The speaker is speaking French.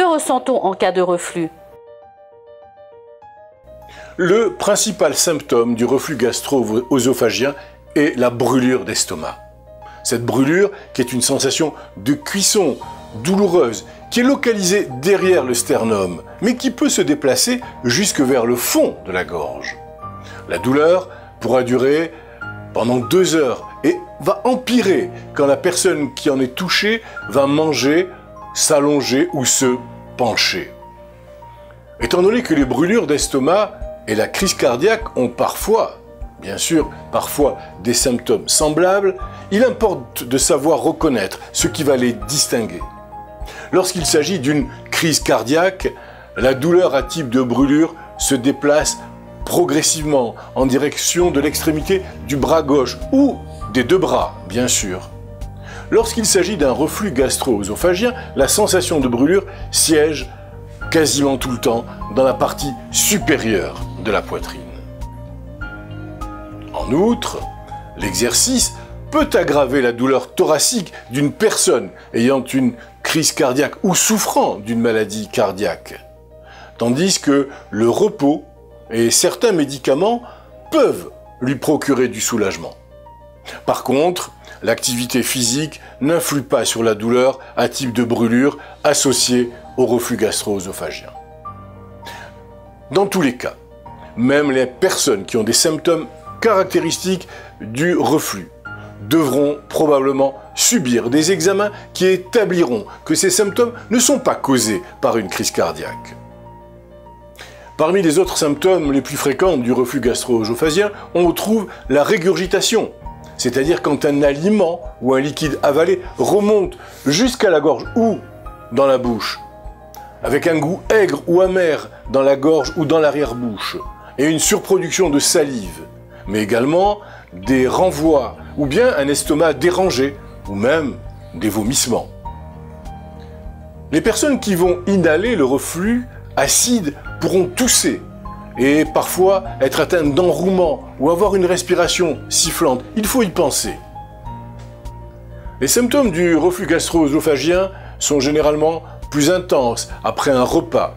Que ressent-on en cas de reflux? Le principal symptôme du reflux gastro-œsophagien est la brûlure d'estomac. Cette brûlure, qui est une sensation de cuisson douloureuse, qui est localisée derrière le sternum, mais qui peut se déplacer jusque vers le fond de la gorge. La douleur pourra durer pendant 2 heures et va empirer quand la personne qui en est touchée va manger, s'allonger ou se pencher. Étant donné que les brûlures d'estomac et la crise cardiaque ont parfois, bien sûr, des symptômes semblables, il importe de savoir reconnaître ce qui va les distinguer. Lorsqu'il s'agit d'une crise cardiaque, la douleur à type de brûlure se déplace progressivement en direction de l'extrémité du bras gauche ou des 2 bras, bien sûr. Lorsqu'il s'agit d'un reflux gastro-œsophagien, la sensation de brûlure siège quasiment tout le temps dans la partie supérieure de la poitrine. En outre, l'exercice peut aggraver la douleur thoracique d'une personne ayant une crise cardiaque ou souffrant d'une maladie cardiaque, tandis que le repos et certains médicaments peuvent lui procurer du soulagement. Par contre, l'activité physique n'influe pas sur la douleur à type de brûlure associée au reflux gastro-œsophagien. Dans tous les cas, même les personnes qui ont des symptômes caractéristiques du reflux devront probablement subir des examens qui établiront que ces symptômes ne sont pas causés par une crise cardiaque. Parmi les autres symptômes les plus fréquents du reflux gastro-œsophagien, on retrouve la régurgitation, c'est-à-dire quand un aliment ou un liquide avalé remonte jusqu'à la gorge ou dans la bouche, avec un goût aigre ou amer dans la gorge ou dans l'arrière-bouche, et une surproduction de salive, mais également des renvois ou bien un estomac dérangé ou même des vomissements. Les personnes qui vont inhaler le reflux acide pourront tousser et parfois être atteintes d'enrouement ou avoir une respiration sifflante. Il faut y penser. Les symptômes du reflux gastro-œsophagien sont généralement plus intenses après un repas